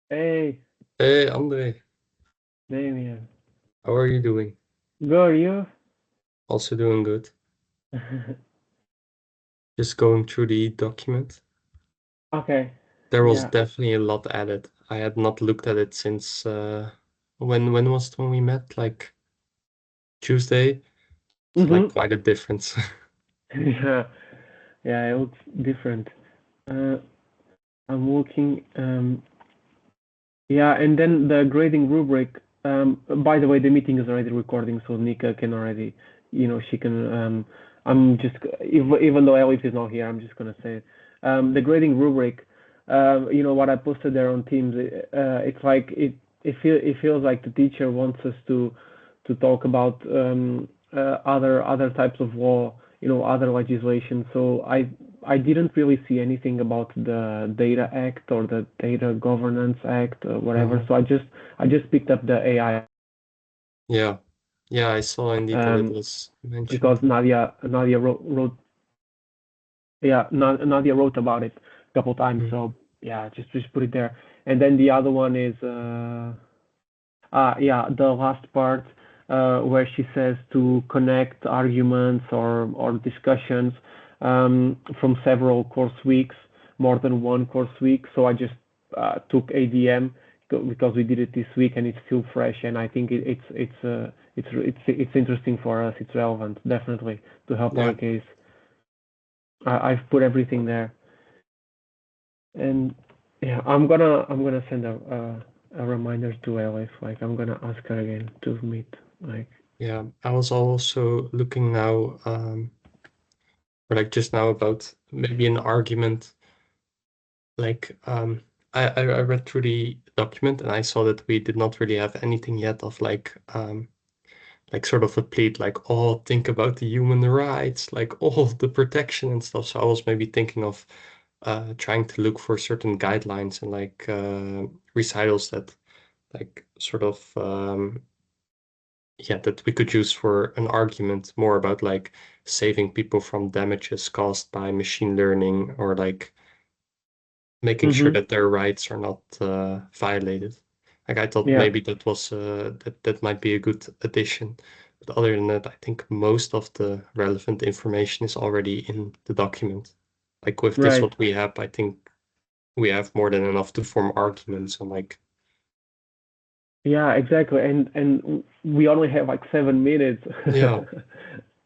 Hey, Hey, Andre, Damien. how are you doing? Good, are you? Also doing good. Just going through the document. Okay, There was yeah. definitely a lot added. I had not looked at it since when was it when we met? Like Tuesday. It's like Mm-hmm. quite a difference. Yeah, yeah, it looks different. Uh, I'm looking, yeah, and then the grading rubric. By the way, the meeting is already recording, so Nika can already, she can, I'm just, even though Elif is not here, I'm just gonna say it. The grading rubric, what I posted there on Teams, it's like, it feels like the teacher wants us to talk about, other types of law, other legislation. So I didn't really see anything about the Data Act or the Data Governance Act or whatever. Mhm. So I just picked up the AI, Yeah. Yeah, I saw indeed that it um, was because mentioned. Nadia wrote yeah, Nadia wrote about it a couple times. Mm. So yeah, just put it there. And then the other one is yeah, the last part, where she says to connect arguments or discussions, from several course weeks, more than one course week. So I just took ADM because we did it this week and it's still fresh, and I think it's interesting for us. It's relevant, definitely, to help our Yeah. case. I've put everything there, and yeah, I'm gonna send a reminder to Elif. Like, I'm gonna ask her again to meet. Like, Yeah. I was also looking now, or like just now about maybe an argument. Like, I read through the document and I saw that we did not really have anything yet of like sort of a plea, like, oh, think about the human rights, like, oh, the protection and stuff. So I was maybe thinking of trying to look for certain guidelines and like recitals that like sort of yeah, that we could use for an argument more about like saving people from damages caused by machine learning or like making sure mm-hmm. that their rights are not violated. Like I thought Yeah, maybe that was that might be a good addition. But other than that, I think most of the relevant information is already in the document. Like with this, right. what we have, I think we have more than enough to form arguments on like, Yeah, exactly. And we only have like 7 minutes. yeah,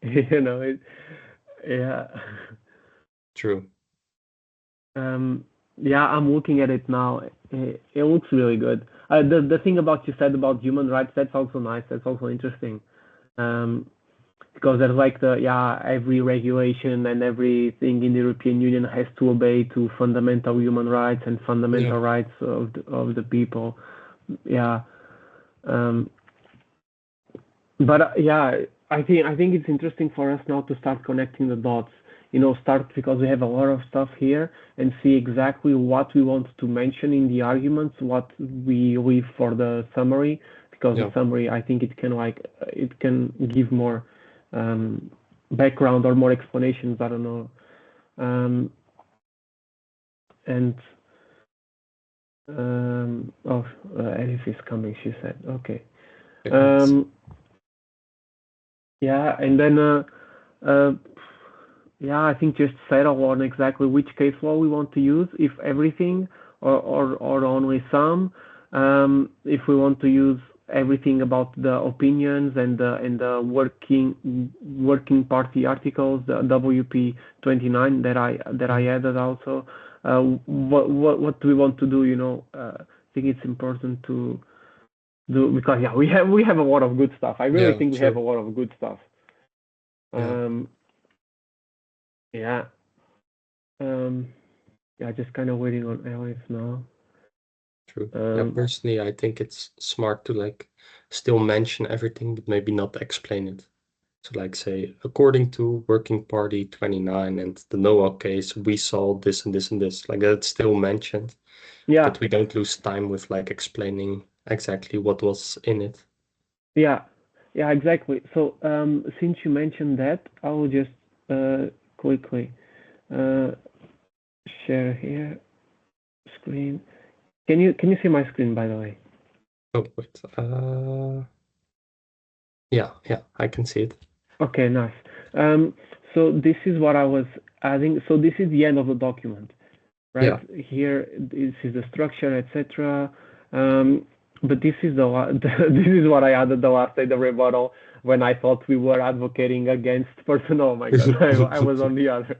It, yeah. true. Um, yeah, I'm looking at it now. It looks really good. The thing about you said about human rights, that's also nice. That's also interesting. Um, because there's like every regulation and everything in the European Union has to obey to fundamental human rights and Yeah, fundamental rights of the people. Yeah. Um, but yeah, I think it's interesting for us now to start connecting the dots. Start because we have a lot of stuff here and see exactly what we want to mention in the arguments, what we leave for the summary, because the yeah, summary, I think it can give more um, background or more explanations. I don't know. Um, and oh, Elif is coming. She said, okay. okay, nice. Um, yeah, and then uh, yeah, I think just settle on exactly which case law we want to use, if everything or only some. If we want to use everything about the opinions and the working party articles, the WP 29 that I Mhm. added also. What do we want to do? I think it's important to do, because yeah, we have a lot of good stuff. I really Yeah, think we have a true. lot of good stuff. Yeah, Um, yeah. Um, Yeah, just kind of waiting on Elif now. true. Yeah, Um, personally, I think it's smart to like still mention everything, but maybe not explain it. So like say, according to Working Party 29 and the NOAA case, we saw this and this and this. Like that's still mentioned, yeah, that we don't lose time with like explaining exactly what was in it. yeah, yeah, exactly. So, since you mentioned that, I will just quickly uh, share here screen. Can you see my screen, by the way? Oh, wait. Yeah, I can see it. Okay, nice. So this is what I was adding. So this is the end of the document, right? Yeah. Here, this is the structure, etc. But this is this is what I added the last day, the rebuttal, when I thought we were advocating against person. Oh my God, I was on the other.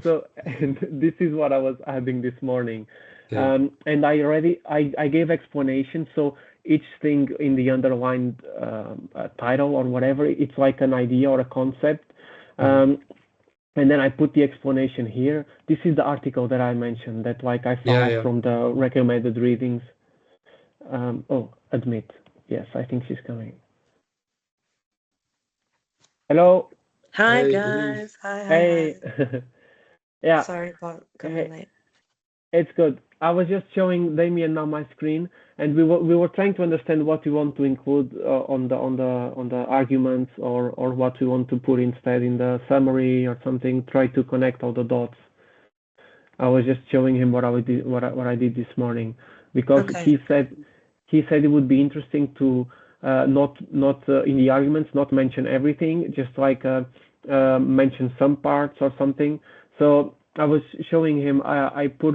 So and this is what I was adding this morning. Yeah. And I gave explanation. So each thing in the underlined title or whatever, it's like an idea or a concept. Mhm. And then I put the explanation here. This is the article that I mentioned that like I found Yeah. from the recommended readings. Oh, admit. Yes, I think she's coming. Hello. Hi Hey. guys. Hi. Hey. Yeah. Sorry about coming Hey, late. it's good. I was just showing Damien now my screen, and we were trying to understand what we want to include on the arguments or what we want to put instead in the summary or something. Try to connect all the dots. I was just showing him what I did this morning because Okay. he said it would be interesting to not in the arguments not mention everything, just like mention some parts or something. So I was showing him. I put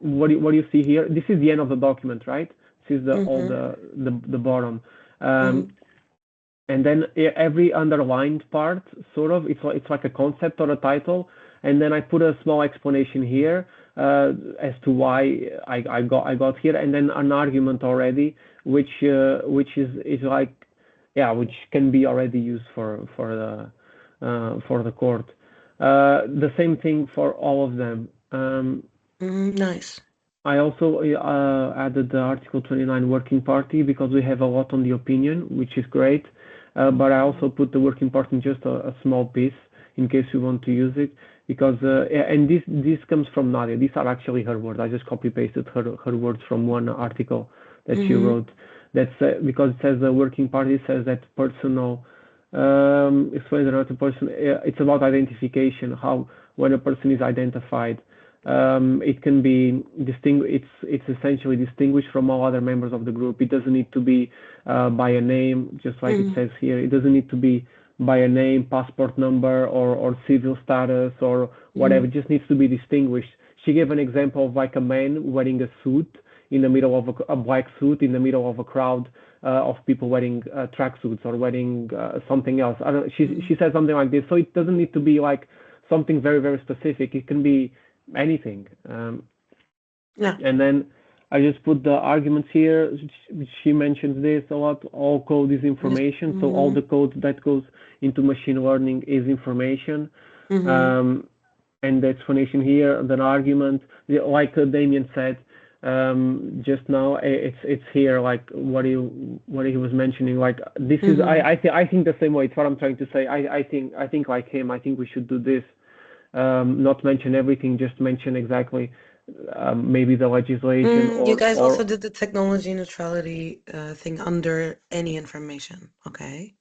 what do you see here? This is the end of the document, right? This is the all Mm-hmm. the bottom. Mm-hmm. Um, and then every underlined part sort of it's like a concept or a title, and then I put a small explanation here as to why I got here, and then an argument already which is like, yeah, which can be already used for the court. The same thing for all of them. Nice. I also added the Article 29 Working Party because we have a lot on the opinion, which is great. But I also put the Working Party in just a small piece in case you want to use it. Because and this comes from Nadia. These are actually her words. I just copy pasted her words from one article that she Mm-hmm. wrote. That's because it says the Working Party says that personal explains another person. It's about identification. How when a person is identified, it can be it's essentially distinguished from all other members of the group. It doesn't need to be by a name, just like it Mm-hmm. says here. It doesn't need to be by a name, passport number, or civil status or whatever. It just needs to be distinguished. She gave an example of like a man wearing a suit in the middle of a black suit in the middle of a crowd of people wearing tracksuits or wearing something else. I don't. She said something like this. So it doesn't need to be like something very very specific. It can be anything. Yeah. And then I just put the arguments here. She mentions this a lot. All code is information. So all Mm-hmm. the code that goes into machine learning is information. Mm-hmm. And the explanation here, the argument, like Damien said just now, it's here like what he was mentioning. Like this is Mm-hmm. I think the same way. It's what I'm trying to say. I think like him. I think we should do this. Not mention everything, just mention exactly maybe the legislation You guys also or did the technology neutrality thing under any information. Okay.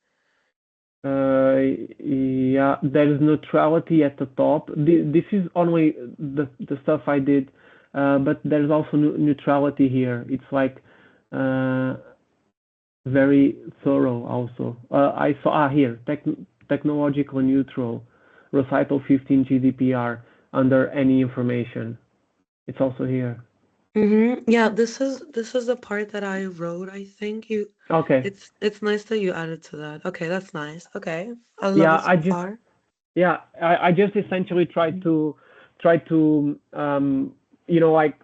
yeah, there is neutrality at the top. This is only the stuff I did, but there's also neutrality here. It's like uh, very thorough also. I saw here technologically neutral, recital 15 GDPR under any information. It's also here. Mm-hmm. Yeah, this is the part that I wrote, I think. Okay. It's nice that you added to that. Okay, that's nice. Okay. I love Yeah, it so far. I just essentially try to like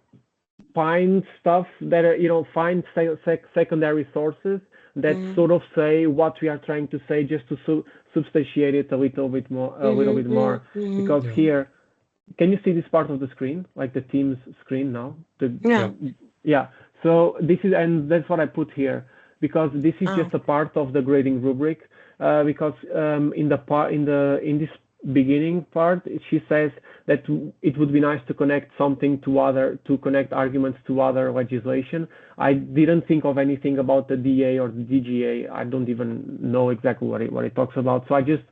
find stuff that are find secondary sources that Mm-hmm. sort of say what we are trying to say, just to substantiate it a little bit more Mm-hmm. because Yeah. here, can you see this part of the screen, like the Teams screen now? Yeah. Yeah. Yeah. So this is, and that's what I put here because this is Oh. just a part of the grading rubric. Because in this beginning part, she says that it would be nice to connect something to connect arguments to other legislation. I didn't think of anything about the DA or the DGA. I don't even know exactly what it talks about. So I just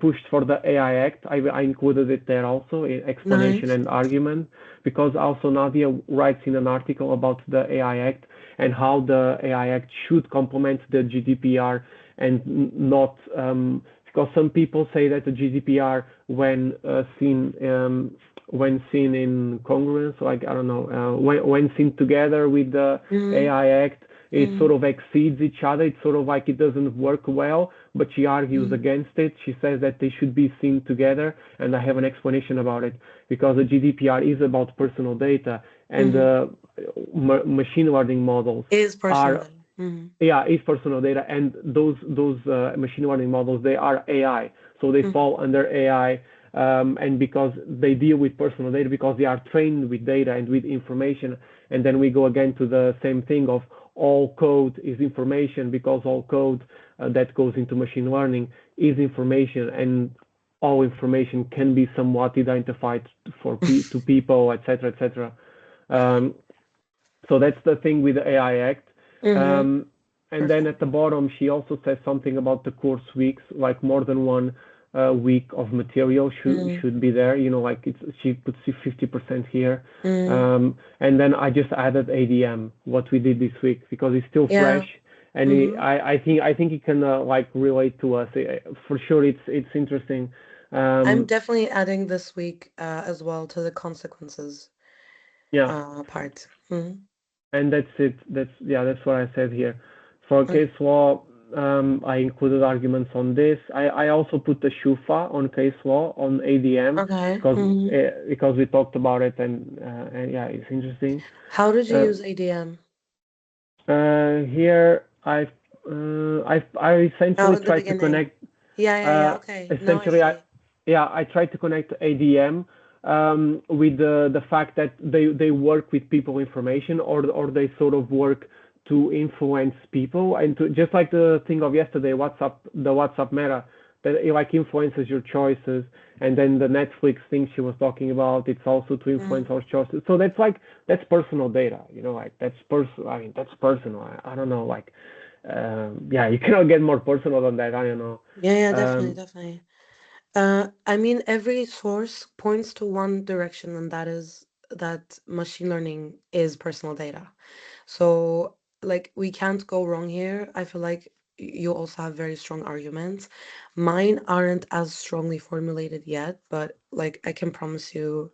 pushed for the AI Act. I included it there also, explanation Nice. and argument, because also Nadia writes in an article about the AI Act and how the AI Act should complement the GDPR and not because some people say that the GDPR, when seen in congruence, like I don't know, when seen together with the Mm-hmm. AI Act, it Mm-hmm. sort of exceeds each other. It's sort of like it doesn't work well, but she argues Mm-hmm. against it. She says that they should be seen together, and I have an explanation about it because the GDPR is about personal data, and machine learning models Is personal are data. Mm-hmm. yeah, is personal data, and those machine learning models, they are AI, so they fall under AI, and because they deal with personal data, because they are trained with data and with information, and then we go again to the same thing of all code is information, because all code that goes into machine learning is information, and all information can be somewhat identified to people, etc., etc. So that's the thing with the AI Act. Mm-hmm. And then at the bottom, she also says something about the course weeks, like more than one week of material should be there. You know, like she puts 50% here. And then I just added ADM, what we did this week, because it's still Yeah. fresh, and I think it can like relate to us. For sure, it's interesting. I'm definitely adding this week as well to the consequences Yeah. part. Mm-hmm. And that's it. That's what I said here. For case law, I included arguments on this. I also put the Shufa on case law on ADM Okay. because we talked about it, and yeah, it's interesting. How did you use ADM? Here I essentially at the tried to beginning. connect. Yeah. Okay. Now I Essentially, see. I tried to connect ADM with the fact that they work with people information, or they sort of work to influence people, and to just like the thing of yesterday, the WhatsApp Meta, that it like influences your choices, and then the Netflix thing she was talking about, it's also to influence our choices. So that's personal data, you know, like that's personal. I mean, that's personal. I don't know, like yeah, you cannot get more personal than that. I don't know. Yeah, definitely. I mean, every source points to one direction, and that is that machine learning is personal data. So, like, we can't go wrong here. I feel like you also have very strong arguments. Mine aren't as strongly formulated yet, but like, I can promise you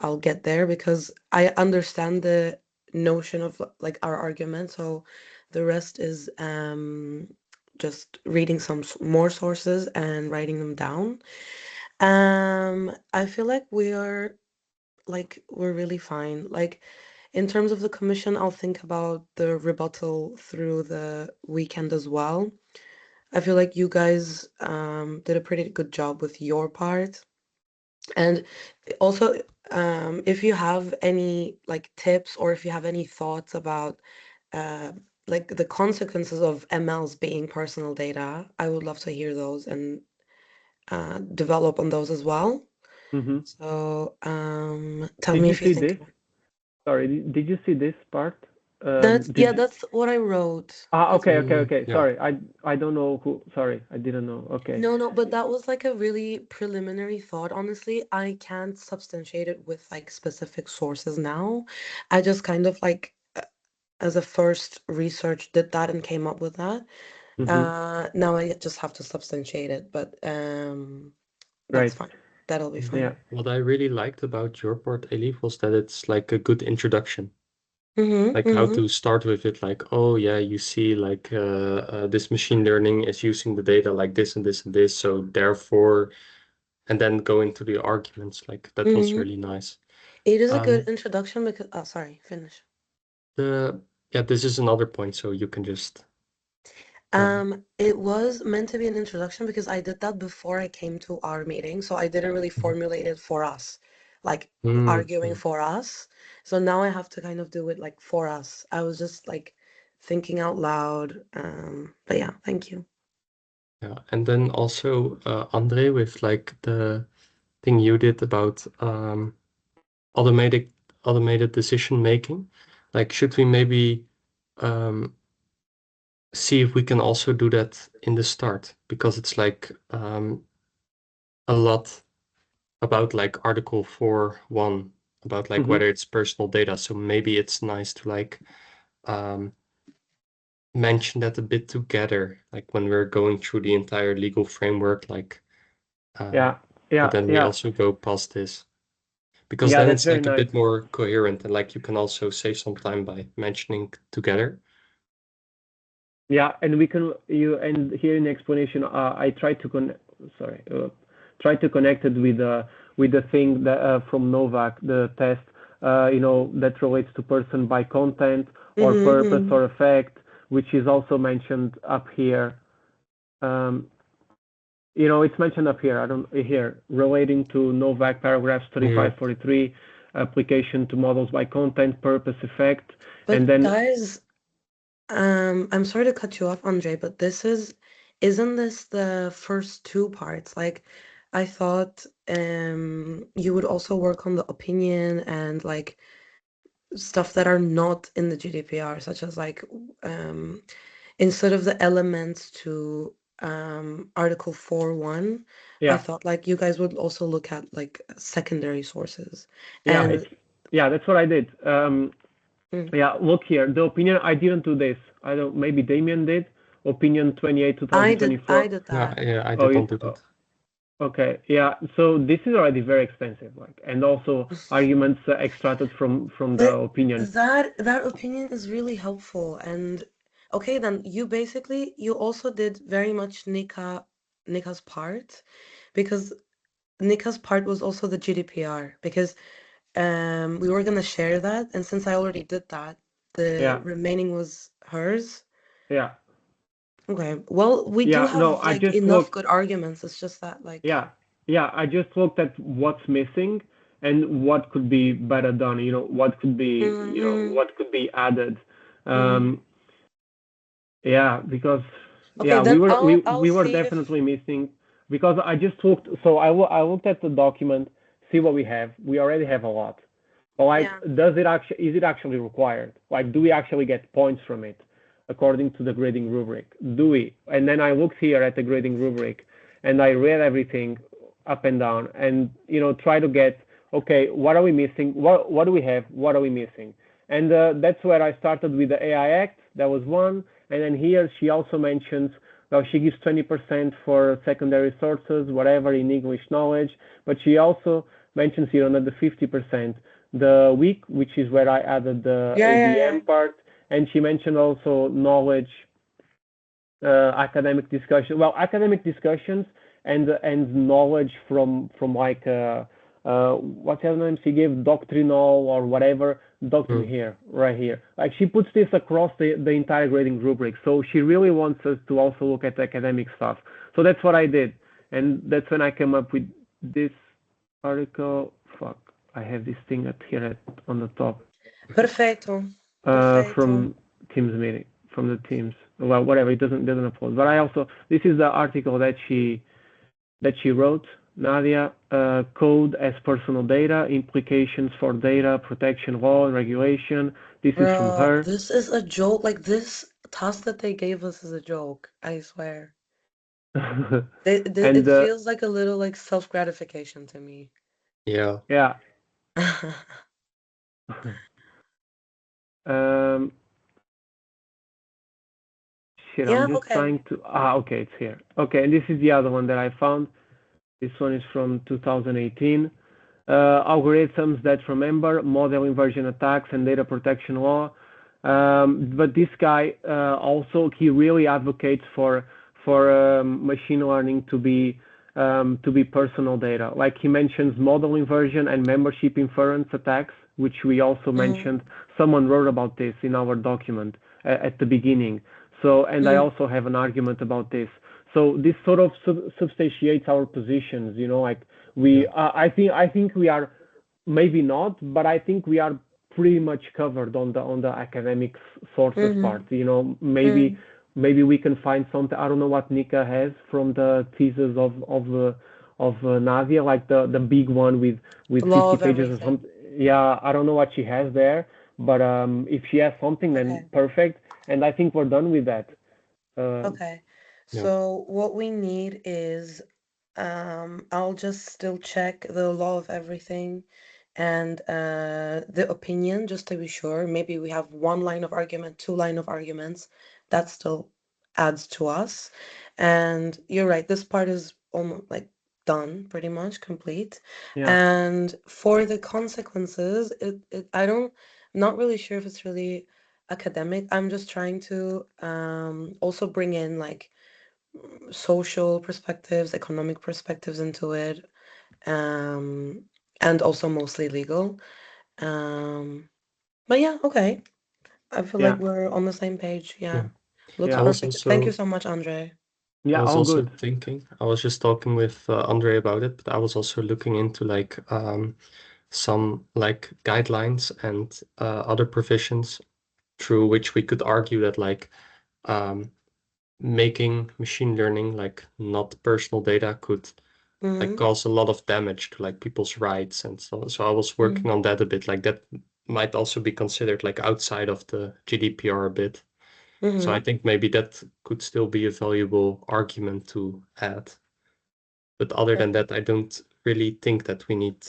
I'll get there because I understand the notion of like our argument. So the rest is just reading some more sources and writing them down. I feel like we're really fine. Like in terms of the commission, I'll think about the rebuttal through the weekend as well. I feel like you guys did a pretty good job with your part. And also, if you have any like tips or if you have any thoughts about uh, like the consequences of MLs being personal data, I would love to hear those and develop on those as well. So tell Did me you if you see think this? Sorry, did you see this part? that's what I wrote. Okay. Yeah. Sorry, I don't know who. Sorry, I didn't know. Okay. No, but that was like a really preliminary thought. Honestly, I can't substantiate it with like specific sources now. I just kind of like as a first research did that and came up with that. Now I just have to substantiate it, but that's Right. fine. That'll be Yeah. fine. What I really liked about your part, Elif, was that it's like a good introduction. Like how to start with it, like, oh yeah, you see like this machine learning is using the data like this and this and this, so therefore, and then go into the arguments. Like that was really nice. It is a good Um, introduction because sorry, finish. this is another point, so you can just It was meant to be an introduction because I did that before I came to our meeting, so I didn't really formulate it for us, like arguing for us. So now I have to kind of do it like for us. I was just like thinking out loud. But yeah, thank you. Yeah, and then also Andre with like the thing you did about automated decision making. Like, should we maybe see if we can also do that in the start? Because it's like a lot about like Article 4.1 about like whether it's personal data. So maybe it's nice to like mention that a bit together, like when we're going through the entire legal framework, like Yeah, but then we yeah, also go past this. Because yeah. then That's it's very like a nice. bit more coherent and like you can also save some time by mentioning together. Yeah, and we can and here in the explanation, I tried to try to connect it with the thing that from Novak, the test, that relates to person by content or purpose Mm-hmm. or effect, which is also mentioned up here. It's mentioned up here. I don't here relating to Novak paragraphs 35, 43, application to models by content, purpose, effect, But and then guys, I'm sorry to cut you off, Andre, but isn't this the first two parts? Like, I thought you would also work on the opinion and like stuff that are not in the GDPR, such as like instead of the elements to Article 4.1, I yeah. thought like you guys would also look at like secondary sources. Yeah, And that's what I did. mm, Yeah, look here. The opinion I didn't do this. I don't. Maybe Damien did. Opinion 28, I 2024. did Yeah, that. I Oh, did not do that. okay. Yeah. So this is already very expensive. Like, and also arguments extracted from the But opinion. that opinion is really helpful. And okay, then you also did very much Nika's part, because Nika's part was also the GDPR, because we were gonna share that, and since I already did that, the Yeah. remaining was hers. Yeah. Okay, well, we do Yeah. No, have I like just enough looked. good arguments. It's just that like Yeah. Yeah. I just looked at what's missing and what could be better done. What could be. mm-hmm, What could be added. mm-hmm. Um, Yeah, because Okay, yeah, we then were we I'll we were see if definitely missing because I just looked. So I looked at the document, see what we have. We already have a lot. But like, yeah. is it actually required? Like, do we actually get points from it according to the grading rubric? Do we? And then I looked here at the grading rubric, and I read everything up and down, and try to get okay, what are we missing? What do we have? What are we missing? And that's where I started with the AI Act. That was one. And then here she also mentions, well, she gives 20% for secondary sources, whatever in English knowledge, but she also mentions here another 50%, the week, which is where I added the Yeah, yeah, yeah. ABM part, and she mentioned also knowledge, academic discussion. Well, academic discussions and knowledge from like what's her name? She gave doctrinal or whatever doctrine here, right here. Like she puts this across the entire grading rubric. So she really wants us to also look at academic stuff. So that's what I did, and that's when I came up with this article. Fuck, I have this thing on the top Perfetto. Perfetto. from Teams meeting from the Teams. Well, whatever, it doesn't upload. But I also this is the article that she wrote, Nadia, code as personal data, implications for data protection law and regulation. This is from Bro, her. this is a joke. Like this task that they gave us is a joke. I swear. And It feels like a little like self-gratification to me. Yeah. yeah. um, Shit, Yeah, I'm just okay. trying to. Okay, it's here. Okay, and this is the other one that I found. This one is from 2018. Algorithms that remember model inversion attacks and data protection law. But this guy also he really advocates for machine learning to be personal data. Like he mentions model inversion and membership inference attacks, which we also mentioned. Someone wrote about this in our document at the beginning. So, and I also have an argument about this. So this sort of substantiates our positions. Like I think we are maybe not, but I think we are pretty much covered on the academic sources part. Maybe we can find something. I don't know what Nika has from the thesis of Nadia, like the big one with Law 50 of pages or everything. something. Yeah, I don't know what she has there, but if she has something, then Okay. perfect. And I think we're done with that. Okay. Yeah. So what we need is I'll just still check the law of everything and the opinion just to be sure. Maybe we have one line of argument, two line of arguments. That still adds to us. And you're right, this part is almost like done, pretty much complete. Yeah. And for the consequences, I'm not really sure if it's really academic. I'm just trying to also bring in like social perspectives, economic perspectives into it, and also mostly legal. But yeah, okay. I feel like Yeah. we're on the same page. Yeah. Yeah. Looks Yeah. I was perfect. Thank you also so much, Andre. I Yeah. was All also good. thinking, I was just talking with Andre about it, but I was also looking into like some like guidelines and other provisions through which we could argue that like making machine learning like not personal data could like Mm-hmm. cause a lot of damage to like people's rights and so on. So I was working on that a bit, like that might also be considered like outside of the GDPR a bit. So I Mm-hmm. think maybe that could still be a valuable argument to add. But other than that, I don't really think that we need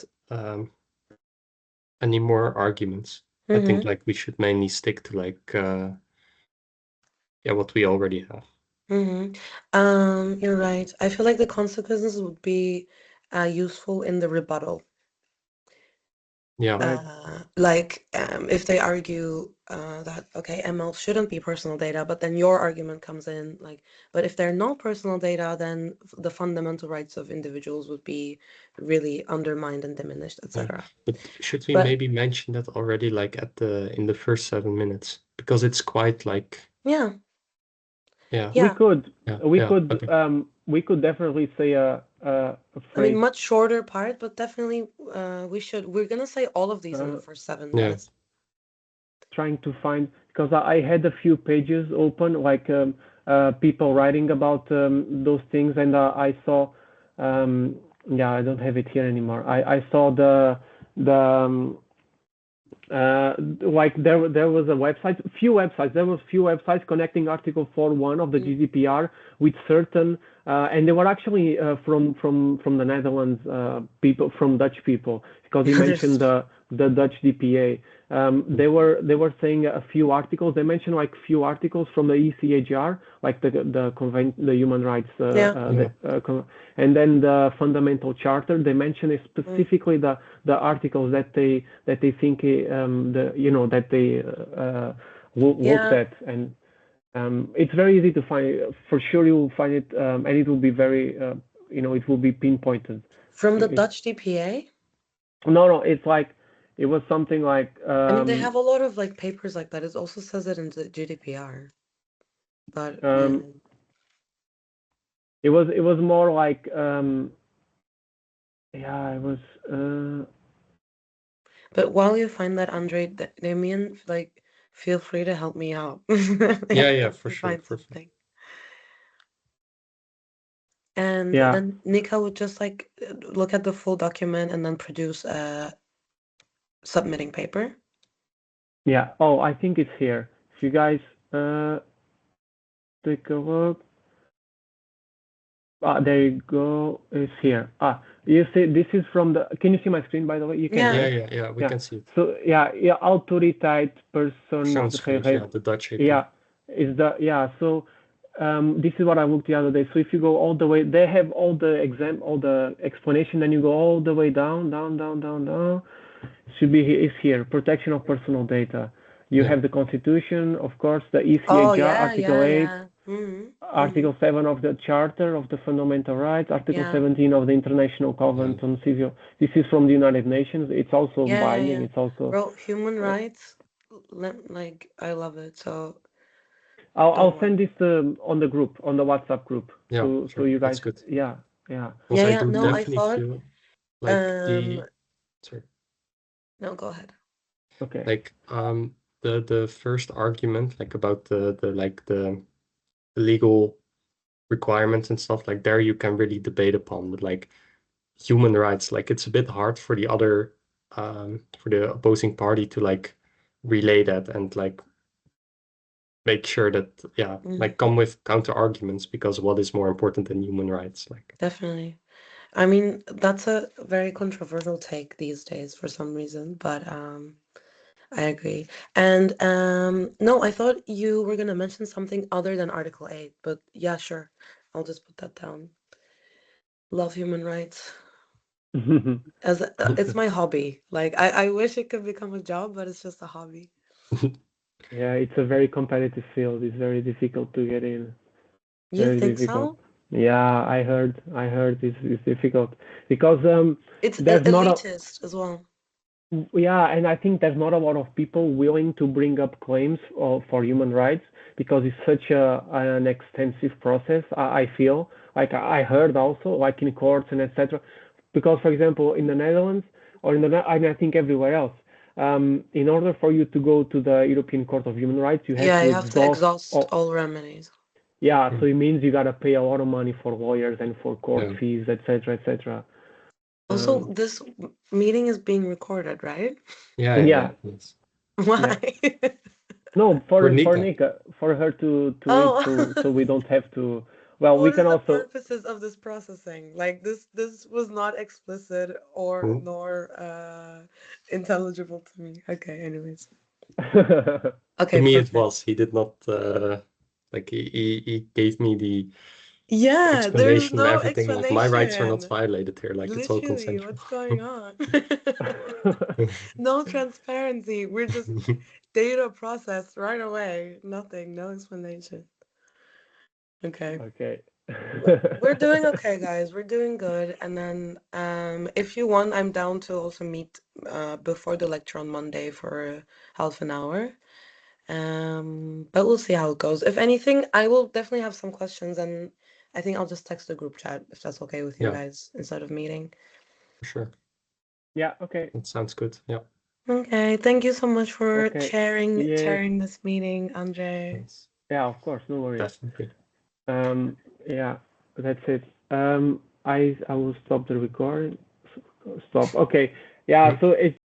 any more arguments. I think Mm-hmm. like we should mainly stick to like yeah, what we already have. You're right. I feel like the consequences would be useful in the rebuttal. Yeah. Right. Like if they argue that okay, ML shouldn't be personal data, but then your argument comes in like, but if they're not personal data, then the fundamental rights of individuals would be really undermined and diminished, Yeah. etc. But should we But maybe mention that already like at the in the first 7 minutes? Because it's quite like yeah, yeah. We yeah. could. Yeah. We Yeah. could. Okay. We could definitely say a I mean, phrase. much shorter part, but definitely we're gonna say all of these in the Uh, first 7 minutes. Yeah. trying to find, because I had a few pages open, like people writing about those things, and I saw, yeah, I don't have it here anymore. I saw the like there was a website, few websites. There was few websites connecting Article 4.1 of the GDPR with certain, and they were actually from the Netherlands, people, from Dutch people, because he There's mentioned the Dutch DPA. They were saying a few articles. They mentioned like few articles from the ECHR, like the human rights, yeah. and then the fundamental charter. They mentioned specifically the articles that they think that they looked Yeah. at, and it's very easy to find. For sure, you will find it, and it will be very it will be pinpointed. From the It, Dutch DPA. no, it's like it was something like I mean, they have a lot of like papers like that. It also says it in the GDPR. But it was more like yeah, it was but while you find that, Andre, Damien, like feel free to help me out. Yeah. If Yeah. you For sure. find For sure. something. And yeah. then Nika would just like look at the full document and then produce a submitting paper. Yeah. Oh, I think it's here. If you guys take a look. There you go. It's here. You see, this is from the. Can you see my screen, by the way? You can, Yeah. Yeah. right? Yeah. Yeah. We Yeah. can see it. So yeah, Autoriteit Yeah. The Dutch API. Yeah, is the yeah. So this is what I looked the other day. So if you go all the way, they have all the explanation. Then you go all the way down. Should be is here. Protection of personal data. You Yeah. have the Constitution, of course, the ECHR, Oh yeah, Article 8, Article 7 of the Charter of the Fundamental Rights, Article Yeah. 17 of the International Covenant on Civil. This is from the United Nations. It's also binding. Yeah. It's also. Bro, human rights, like I love it. So I'll don't send this on the group, on the WhatsApp group. Yeah. So Sure. you guys, That's good. yeah. Because I Yeah. do No, I definitely thought feel like the sorry. no, go ahead. Okay. Like the first argument like about the legal requirements and stuff like there you can really debate upon, but like human rights, like it's a bit hard for the other for the opposing party to like relay that and like make sure that like come with counter arguments, because what is more important than human rights, like Definitely. I mean, that's a very controversial take these days for some reason, but I agree. And no, I thought you were gonna mention something other than Article 8, but yeah, sure. I'll just put that down. Love human rights. As it's my hobby. Like I wish it could become a job, but it's just a hobby. Yeah, it's a very competitive field. It's very difficult to get in. You Very think difficult. so? Yeah, I heard it's difficult because It's there's not a elitist as well. yeah, and I think there's not a lot of people willing to bring up claims for human rights because it's such an extensive process. I feel like I heard also like in courts and etc. Because for example, in the Netherlands or I think everywhere else, in order for you to go to the European Court of Human Rights, you have Yeah, to you have to exhaust exhaust all, all remedies. yeah, so Mm. it means you gotta pay a lot of money for lawyers and for court Yeah. fees, etc., etc. Also, Um, this meeting is being recorded, right? yeah, Yes. yeah. Why? No, For for Nika. Nika, for her to read, Oh, so we don't have to. Well, we what is can the also. purposes of this processing? Like this was not explicit or Who? nor intelligible to me. Okay, anyways. To Okay, me, it perfect. was. He did not like he gave me the Yeah, there's explanation, no everything. Like my rights are not explanation. violated here. Like it's all Literally, consensual. what's going on? No transparency. We're just data processed right away. Nothing, no explanation. Okay. Okay. We're doing okay, guys. We're doing good. And then if you want, I'm down to also meet before the lecture on Monday for half an hour. But we'll see how it goes. If anything, I will definitely have some questions, and I think I'll just text the group chat if that's okay with you Yeah, guys instead of meeting. for sure. Yeah. Okay. That sounds good. Yeah. Okay, thank you so much for Okay. chairing Yes. chairing this meeting, Andre. Yes. Yeah. Of course. No worries. Definitely. Yeah. That's it. I will stop the recording. Stop. Okay. Yeah. Mm. So it's